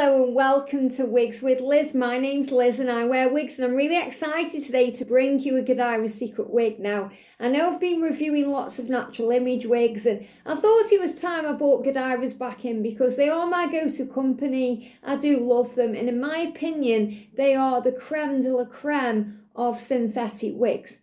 Hello and welcome to Wigs with Liz. My name's Liz and I wear wigs, and I'm really excited today to bring you a Godivas Secret Wig. Now, I know I've been reviewing lots of natural image wigs, and I thought it was time I brought Godivas back in because they are my go-to company. I do love them, and in my opinion, they are the creme de la creme of synthetic wigs.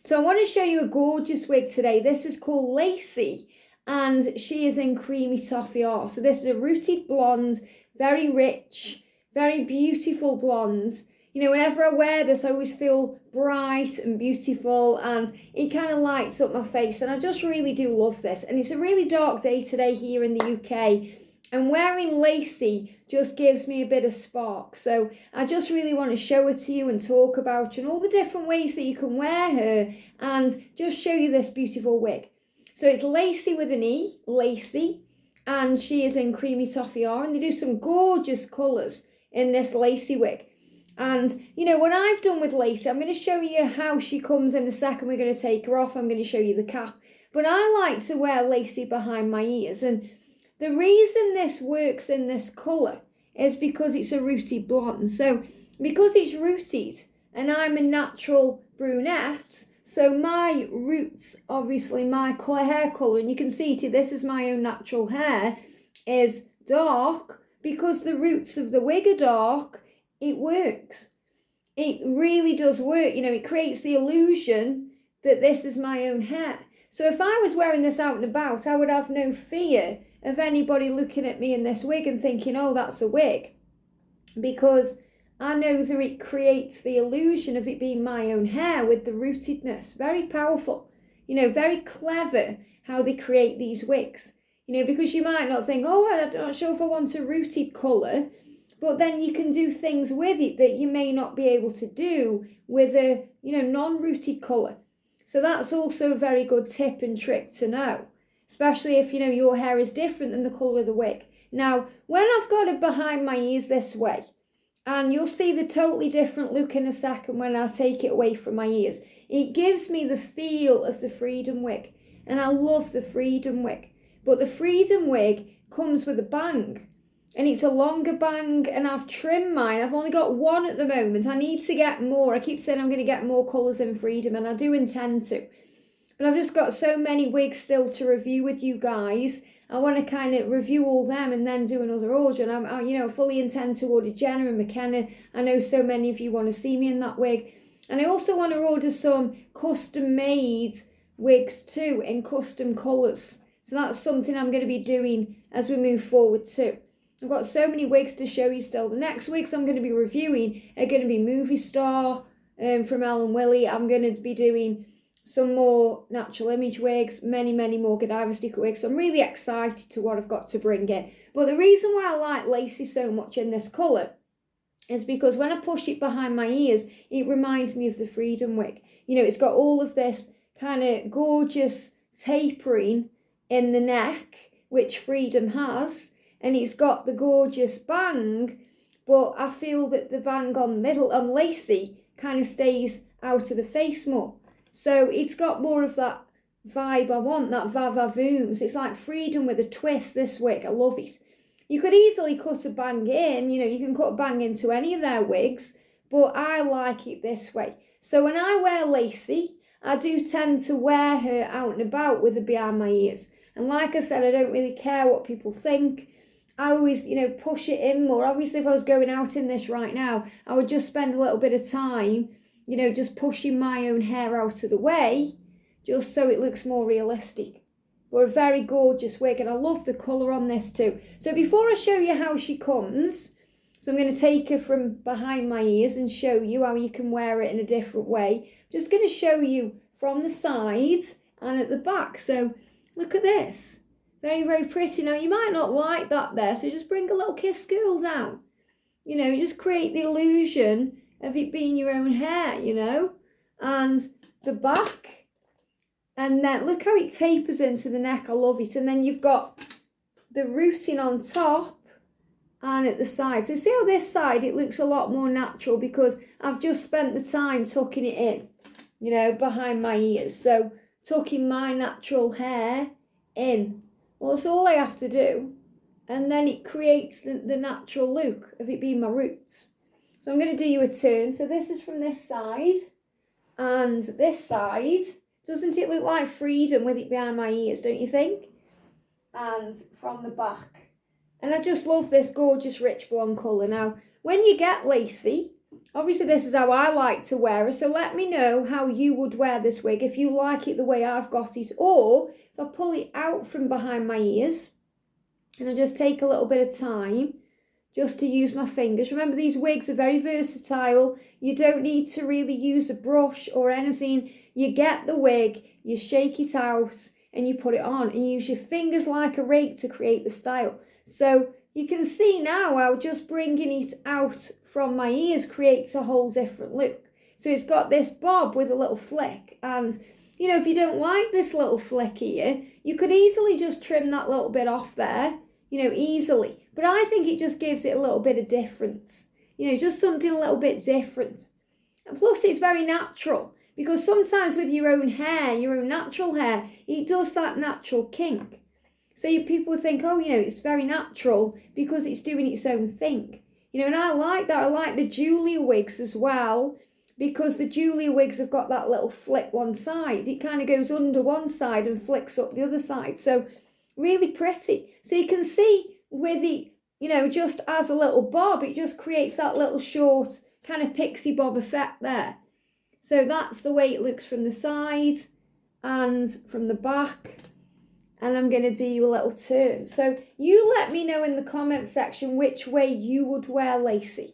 So I want to show you a gorgeous wig today. This is called Lacy, and she is in creamy toffee art. So this is a rooted blonde, very rich, very beautiful blonde. You know, whenever I wear this, I always feel bright and beautiful, and it kind of lights up my face, and I just really do love this. And it's a really dark day today here in the UK, and wearing Lacy just gives me a bit of spark. So I just really want to show her to you and talk about her and all the different ways that you can wear her, and just show you this beautiful wig. So it's Lacy with an E, Lacy. And she is in creamy toffee R, and they do some gorgeous colours in this Lacy wig. And, you know, what I've done with Lacy, I'm going to show you how she comes in a second. We're going to take her off. I'm going to show you the cap. But I like to wear Lacy behind my ears. And the reason this works in this colour is because it's a rooted blonde. So because it's rooted and I'm a natural brunette, so my roots, obviously my hair colour, and you can see it, this is my own natural hair, is dark. Because the roots of the wig are dark, it works. It really does work. You know, it creates the illusion that this is my own hair. So if I was wearing this out and about, I would have no fear of anybody looking at me in this wig and thinking, oh, that's a wig. Because I know that it creates the illusion of it being my own hair with the rootedness. Very powerful. You know, very clever how they create these wigs. You know, because you might not think, oh, I'm not sure if I want a rooted colour. But then you can do things with it that you may not be able to do with a, you know, non-rooted colour. So that's also a very good tip and trick to know. Especially if, you know, your hair is different than the colour of the wig. Now, when I've got it behind my ears this way, and you'll see the totally different look in a second when I take it away from my ears. It gives me the feel of the Freedom wig. And I love the Freedom wig. But the Freedom wig comes with a bang. And it's a longer bang, and I've trimmed mine. I've only got one at the moment. I need to get more. I keep saying I'm going to get more colours in Freedom, and I do intend to. But I've just got so many wigs still to review with you guys. I want to kind of review all them and then do another order. And I you know, fully intend to order Jenna and McKenna. I know so many of you want to see me in that wig. And I also want to order some custom-made wigs too, in custom colours. So that's something I'm going to be doing as we move forward too. I've got so many wigs to show you still. The next wigs I'm going to be reviewing are going to be Movie Star from Ellen Willie. I'm going to be doing some more natural image wigs, many more Godivas Secret Wigs. So I'm really excited to what I've got to bring in. But the reason why I like Lacy so much in this colour is because when I push it behind my ears, it reminds me of the Freedom wig. You know, it's got all of this kind of gorgeous tapering in the neck, which Freedom has, and it's got the gorgeous bang, but I feel that the bang on Lacy kind of stays out of the face more. So it's got more of that vibe I want, that va-va-voom. So it's like Freedom with a twist, this wig. I love it. You could easily cut a bang in. You know, you can cut a bang into any of their wigs, but I like it this way. So when I wear Lacy, I do tend to wear her out and about with her behind my ears. And like I said, I don't really care what people think. I always, you know, push it in more. Obviously, if I was going out in this right now, I would just spend a little bit of time, you know, just pushing my own hair out of the way, just so it looks more realistic. But a very gorgeous wig, and I love the colour on this too. So before I show you how she comes, so I'm going to take her from behind my ears and show you how you can wear it in a different way. I'm just going to show you from the side and at the back. So look at this. Very pretty. Now, you might not like that there, so just bring a little kiss girl down. You know, just create the illusion of it being your own hair, you know. And the back. And then look how it tapers into the neck. I love it. And then you've got the rooting on top and at the side. So see how this side, it looks a lot more natural because I've just spent the time tucking it in, you know, behind my ears. So tucking my natural hair in. Well, that's all I have to do. and then it creates the natural look of it being my roots. So I'm going to do you a turn. So this is from this side and this side. Doesn't it look like freedom with it behind my ears, don't you think? And from the back. And I just love this gorgeous rich blonde colour. Now, when you get Lacy, obviously this is how I like to wear it, so let me know how you would wear this wig, if you like it the way I've got it, or if I pull it out from behind my ears, and I just take a little bit of time just to use my fingers. Remember, these wigs are very versatile. You don't need to really use a brush or anything. You get the wig, you shake it out, and you put it on, and use your fingers like a rake to create the style. So you can see now how just bringing it out from my ears creates a whole different look. So it's got this bob with a little flick, and you know, if you don't like this little flick here, you could easily just trim that little bit off there, you know, easily. But I think it just gives it a little bit of difference, you know, just something a little bit different. And plus it's very natural, because sometimes with your own hair, your own natural hair, it does that natural kink. So people think, oh, you know, it's very natural because it's doing its own thing. You know, and I like that. I like the Julia wigs as well, because the Julia wigs have got that little flick one side. It kind of goes under one side and flicks up the other side. So really pretty. So you can see with it, you know, just as a little bob, it just creates that little short kind of pixie bob effect there. So that's the way it looks from the side and from the back. And I'm going to do you a little turn. So you let me know in the comment section which way you would wear Lacy.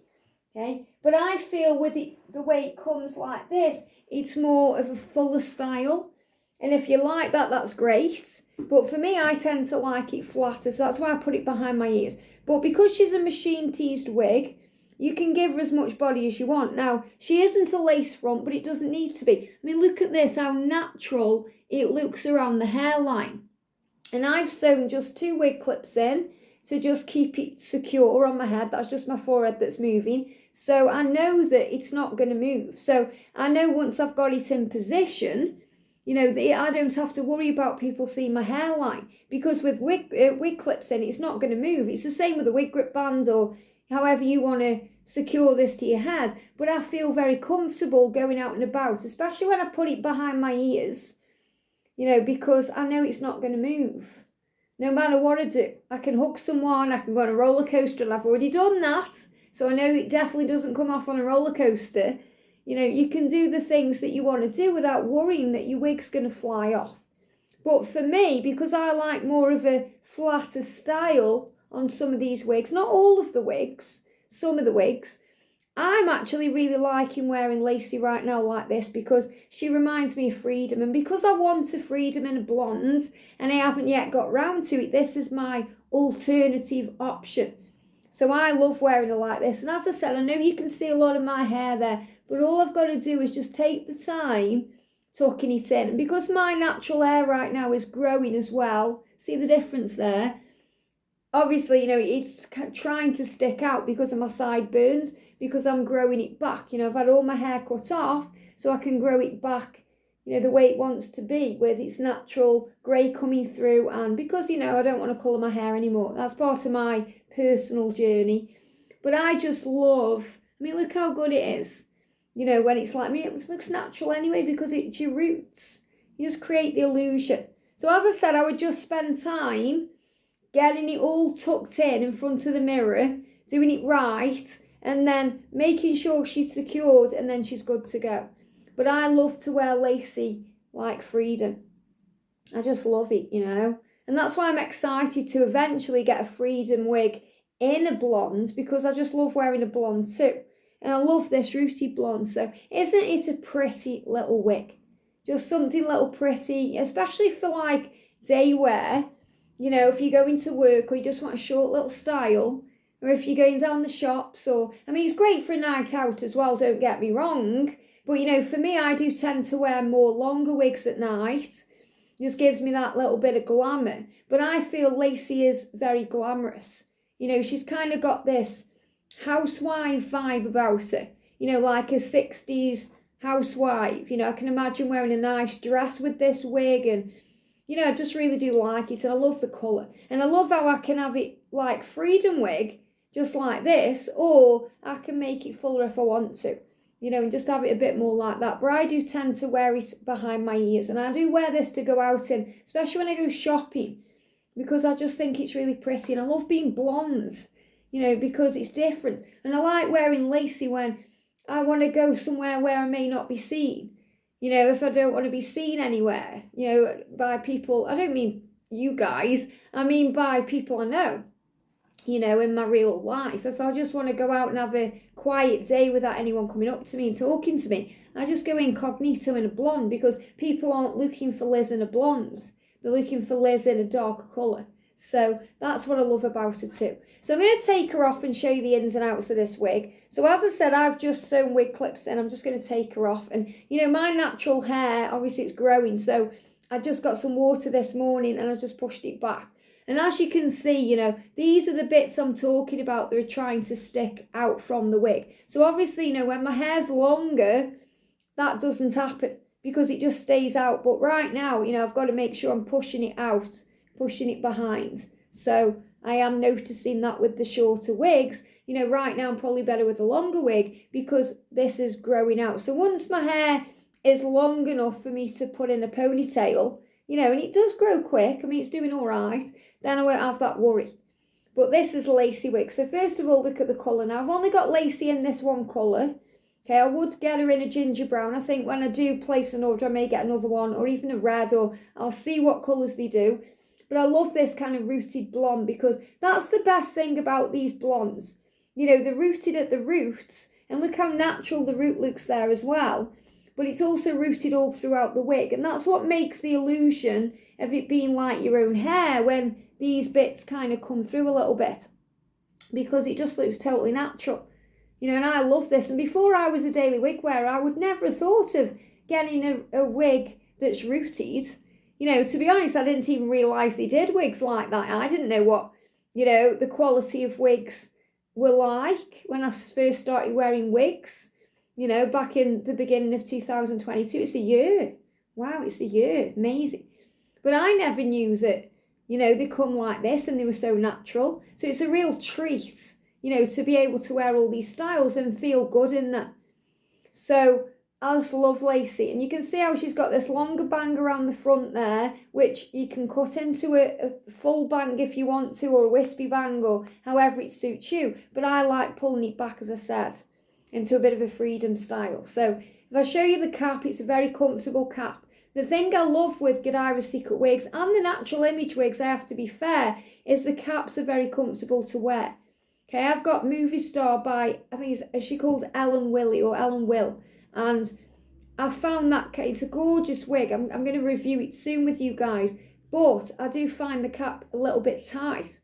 Okay? But I feel with it, the way it comes like this, it's more of a fuller style. And if you like that, that's great. But for me, I tend to like it flatter. So that's why I put it behind my ears. But because she's a machine teased wig, you can give her as much body as you want. Now, she isn't a lace front, but it doesn't need to be. I mean, look at this, how natural it looks around the hairline. And I've sewn just 2 wig clips in to just keep it secure on my head. That's just my forehead that's moving. So I know that it's not going to move. So I know once I've got it in position, you know, I don't have to worry about people seeing my hairline. Because with wig clips in, it's not going to move. It's the same with a wig grip band or however you want to secure this to your head. But I feel very comfortable going out and about, especially when I put it behind my ears. You know, because I know it's not going to move. No matter what I do. I can hug someone, I can go on a roller coaster, and I've already done that. So I know it definitely doesn't come off on a roller coaster. You know, you can do the things that you want to do without worrying that your wig's going to fly off. But for me, because I like more of a flatter style on some of these wigs, not all of the wigs, some of the wigs, I'm actually really liking wearing Lacy right now like this because she reminds me of freedom. And because I want a freedom in a blonde and I haven't yet got round to it, this is my alternative option. So I love wearing her like this. And as I said, I know you can see a lot of my hair there, but all I've got to do is just take the time tucking it in. And because my natural hair right now is growing as well, see the difference there? Obviously, you know, it's trying to stick out because of my sideburns, because I'm growing it back. You know, I've had all my hair cut off so I can grow it back, you know, the way it wants to be with its natural grey coming through. And because, you know, I don't want to colour my hair anymore. That's part of my personal journey. But I just love, I mean, look how good it is. You know, when it's like, I mean, it looks natural anyway because it's your roots. You just create the illusion. So as I said, I would just spend time getting it all tucked in front of the mirror, doing it right, and then making sure she's secured, and then she's good to go. But I love to wear Lacy like freedom. I just love it, you know. And that's why I'm excited to eventually get a freedom wig in a blonde, because I just love wearing a blonde too. And I love this rooted blonde. So isn't it a pretty little wig? Just something little pretty, especially for like day wear. You know, if you're going to work or you just want a short little style, or if you're going down the shops, or, I mean, it's great for a night out as well, don't get me wrong. But, you know, for me, I do tend to wear more longer wigs at night. It just gives me that little bit of glamour. But I feel Lacy is very glamorous. You know, she's kind of got this housewife vibe about her. You know, like a 60s housewife. You know, I can imagine wearing a nice dress with this wig, and you know, I just really do like it, and I love the colour. And I love how I can have it like freedom wig, just like this, or I can make it fuller if I want to, you know, and just have it a bit more like that. But I do tend to wear it behind my ears, and I do wear this to go out in, especially when I go shopping, because I just think it's really pretty, and I love being blonde, you know, because it's different. And I like wearing lacy when I want to go somewhere where I may not be seen, you know, if I don't want to be seen anywhere, you know, by people. I don't mean you guys, I mean by people I know, you know, in my real life. If I just want to go out and have a quiet day without anyone coming up to me and talking to me, I just go incognito in a blonde, because people aren't looking for Liz in a blonde. They're looking for Liz in a darker colour. So that's what I love about her too. So I'm going to take her off and show you the ins and outs of this wig. So as I said, I've just sewn wig clips in. I'm just going to take her off. And, you know, my natural hair, obviously it's growing. So I just got some water this morning and I just pushed it back. And as you can see, you know, these are the bits I'm talking about that are trying to stick out from the wig. So obviously, you know, when my hair's longer, that doesn't happen because it just stays out. But right now, you know, I've got to make sure I'm pushing it out, pushing it behind. So I am noticing that with the shorter wigs. You know, right now I'm probably better with a longer wig because this is growing out. So once my hair is long enough for me to put in a ponytail, you know, and it does grow quick, I mean, it's doing all right, then I won't have that worry. But this is Lacy Wig. So first of all, look at the colour. Now, I've only got Lacy in this one colour. Okay, I would get her in a ginger brown. I think when I do place an order, I may get another one, or even a red, or I'll see what colours they do. But I love this kind of rooted blonde because that's the best thing about these blondes. You know, they're rooted at the roots, and look how natural the root looks there as well. But it's also rooted all throughout the wig, and that's what makes the illusion of it being like your own hair when these bits kind of come through a little bit, because it just looks totally natural. You know, and I love this. And before I was a daily wig wearer, I would never have thought of getting a wig that's rooted. You know, to be honest, I didn't even realise they did wigs like that. I didn't know what, you know, the quality of wigs were like when I first started wearing wigs. You know, back in the beginning of 2022, it's a year. Wow, it's a year. Amazing. But I never knew that, you know, they come like this and they were so natural. So it's a real treat, you know, to be able to wear all these styles and feel good in them. So I just love Lacy. And you can see how she's got this longer bang around the front there, which you can cut into a full bang if you want to, or a wispy bang, or however it suits you. But I like pulling it back, as I said, into a bit of a freedom style. So if I show you the cap, it's a very comfortable cap. The thing I love with Godivas Secret Wigs and the Natural Image wigs, I have to be fair, is the caps are very comfortable to wear. Okay, I've got Movie Star by, I think is she called Ellen Willie or Ellen Will, and I found that it's a gorgeous wig. I'm going to review it soon with you guys, but I do find the cap a little bit tight.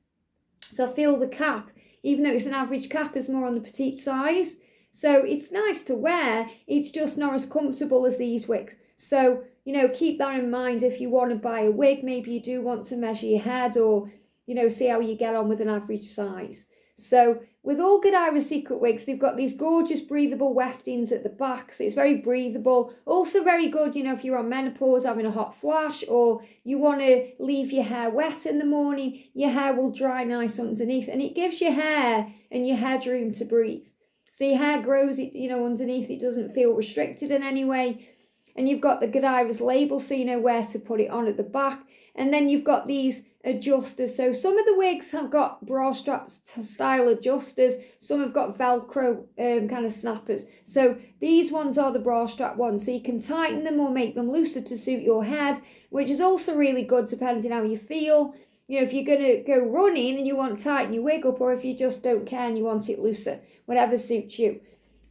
So I feel the cap, even though it's an average cap, is more on the petite size. So it's nice to wear, it's just not as comfortable as these wigs. So, you know, keep that in mind if you want to buy a wig. Maybe you do want to measure your head, or, you know, see how you get on with an average size. So with all Godivas Secret Wigs, they've got these gorgeous breathable weftings at the back. So it's very breathable. Also very good, you know, if you're on menopause, having a hot flash, or you want to leave your hair wet in the morning, your hair will dry nice underneath, and it gives your hair and your head room to breathe. So your hair grows, you know, underneath. It doesn't feel restricted in any way. And you've got the Godivas label, so you know where to put it on at the back. And then you've got these adjusters. So some of the wigs have got bra straps style adjusters. Some have got Velcro kind of snappers. So these ones are the bra strap ones. So you can tighten them or make them looser to suit your head, which is also really good depending how you feel. You know, if you're going to go running and you want to tighten your wig up, or if you just don't care and you want it looser, whatever suits you.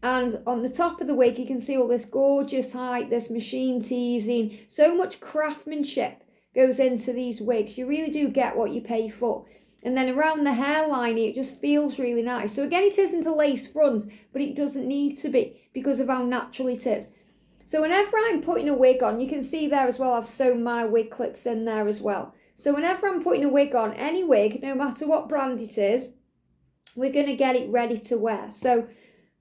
And on the top of the wig, you can see all this gorgeous height, this machine teasing. So much craftsmanship goes into these wigs. You really do get what you pay for. And then around the hairline, it just feels really nice. So again, it isn't a lace front, but it doesn't need to be because of how natural it is. So whenever I'm putting a wig on, you can see there as well, I've sewn my wig clips in there as well. So whenever I'm putting a wig on, any wig, no matter what brand it is, we're going to get it ready to wear. So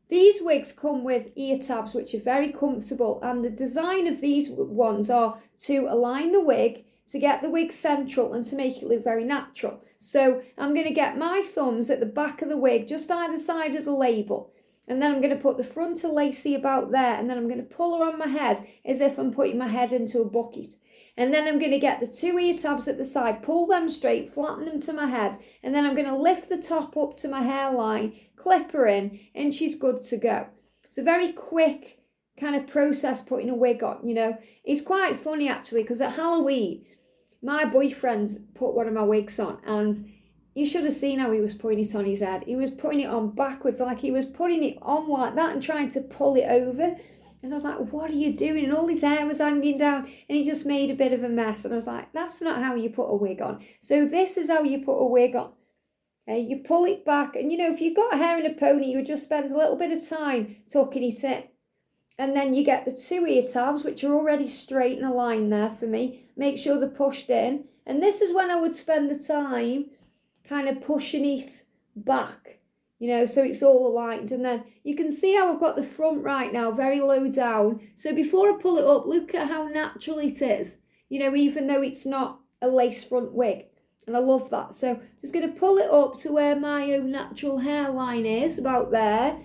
these wigs come with ear tabs, which are very comfortable, and the design of these ones are to align the wig to get the wig central and to make it look very natural. So I'm going to get my thumbs at the back of the wig, just either side of the label. And then I'm going to put the front of Lacy about there, and then I'm going to pull her on my head as if I'm putting my head into a bucket. And then I'm going to get the two ear tabs at the side, pull them straight, flatten them to my head, and then I'm going to lift the top up to my hairline, clip her in, and she's good to go. It's a very quick kind of process putting a wig on, you know. It's quite funny actually, because at Halloween, my boyfriend put one of my wigs on, and you should have seen how he was putting it on his head. He was putting it on backwards, like he was putting it on like that and trying to pull it over. And I was like, what are you doing? And all his hair was hanging down, and he just made a bit of a mess. And I was like, that's not how you put a wig on. So this is how you put a wig on. Okay? You pull it back, and you know, if you've got hair in a pony, you would just spend a little bit of time tucking it in. And then you get the two ear tabs, which are already straight and aligned there for me. Make sure they're pushed in. And this is when I would spend the time kind of pushing it back, you know, so it's all aligned. And then you can see how I've got the front right now very low down. So before I pull it up, look at how natural it is, you know, even though it's not a lace front wig. And I love that. So I'm just going to pull it up to where my own natural hairline is, about there.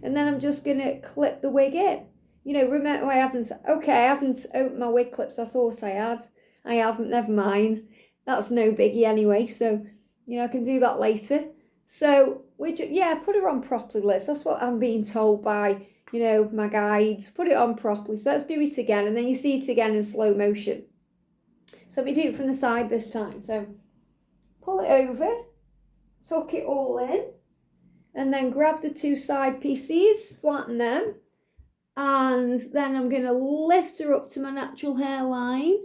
And then I'm just going to clip the wig in. You know, remember, I haven't opened my wig clips. I thought I had. I haven't, never mind. That's no biggie anyway. So, you know, I can do that later. So, put her on properly, Liz. That's what I'm being told by, you know, my guides. Put it on properly. So let's do it again. And then you see it again in slow motion. So let me do it from the side this time. So pull it over, tuck it all in, and then grab the two side pieces, flatten them. And then I'm going to lift her up to my natural hairline,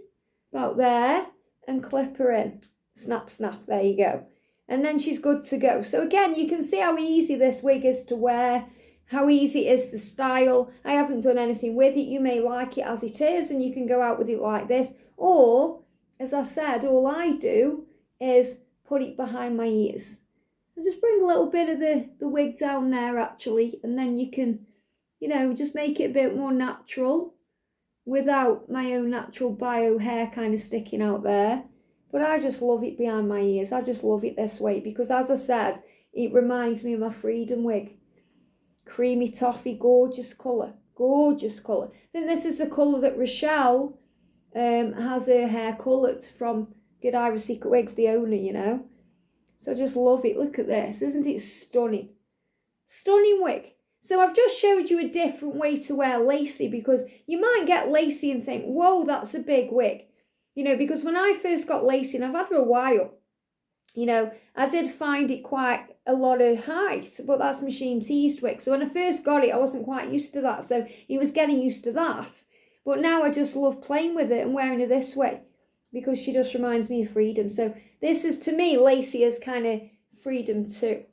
about there, and clip her in. Snap, snap, there you go. And then she's good to go. So again, you can see how easy this wig is to wear, how easy it is to style. I haven't done anything with it. You may like it as it is, and you can go out with it like this. Or, as I said, all I do is put it behind my ears. And just bring a little bit of the wig down there, actually, and then you can, you know, just make it a bit more natural without my own natural bio hair kind of sticking out there. But I just love it behind my ears. I just love it this way because, as I said, it reminds me of my Freedom wig. Creamy toffee, gorgeous colour. Gorgeous colour. I think this is the colour that Rochelle has her hair coloured from Godivas Secret Wigs, the owner, you know. So I just love it. Look at this. Isn't it stunning? Stunning wig. So I've just showed you a different way to wear Lacy, because you might get Lacy and think, whoa, that's a big wig. You know, because when I first got Lacy, and I've had her a while, you know, I did find it quite a lot of height, but that's machine teased wig. So when I first got it, I wasn't quite used to that. So he was getting used to that. But now I just love playing with it and wearing her this way because she just reminds me of Freedom. So this is, to me, Lacy is kind of Freedom too.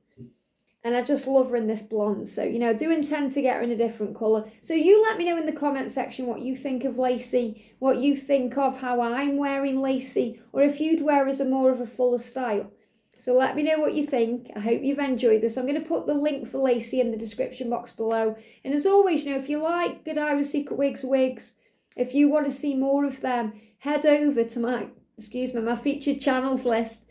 And I just love her in this blonde. So, you know, I do intend to get her in a different colour. So you let me know in the comment section what you think of Lacy, what you think of how I'm wearing Lacy, or if you'd wear as a more of a fuller style. So let me know what you think. I hope you've enjoyed this. I'm going to put the link for Lacy in the description box below. And as always, you know, if you like Godivas Secret Wigs wigs, if you want to see more of them, head over to my featured channels list,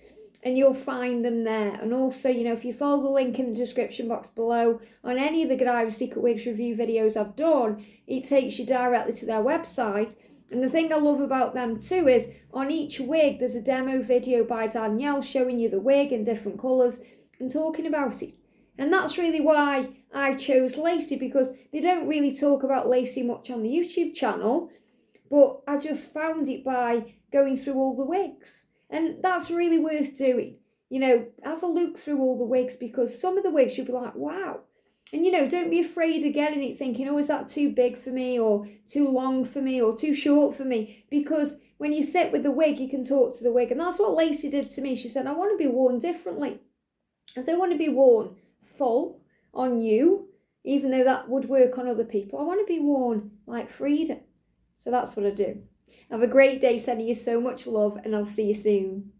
and you'll find them there. And also, you know, if you follow the link in the description box below on any of the Godivas Secret Wigs review videos I've done, it takes you directly to their website. And the thing I love about them too is on each wig there's a demo video by Danielle showing you the wig in different colours and talking about it. And that's really why I chose Lacy, because they don't really talk about Lacy much on the YouTube channel, but I just found it by going through all the wigs. And that's really worth doing. You know, have a look through all the wigs, because some of the wigs you'll be like, wow. And, you know, don't be afraid of getting it thinking, oh, is that too big for me, or too long for me, or too short for me? Because when you sit with the wig, you can talk to the wig. And that's what Lacy did to me. She said, I want to be worn differently. I don't want to be worn full on you, even though that would work on other people. I want to be worn like Freedom. So that's what I do. Have a great day, sending you so much love, and I'll see you soon.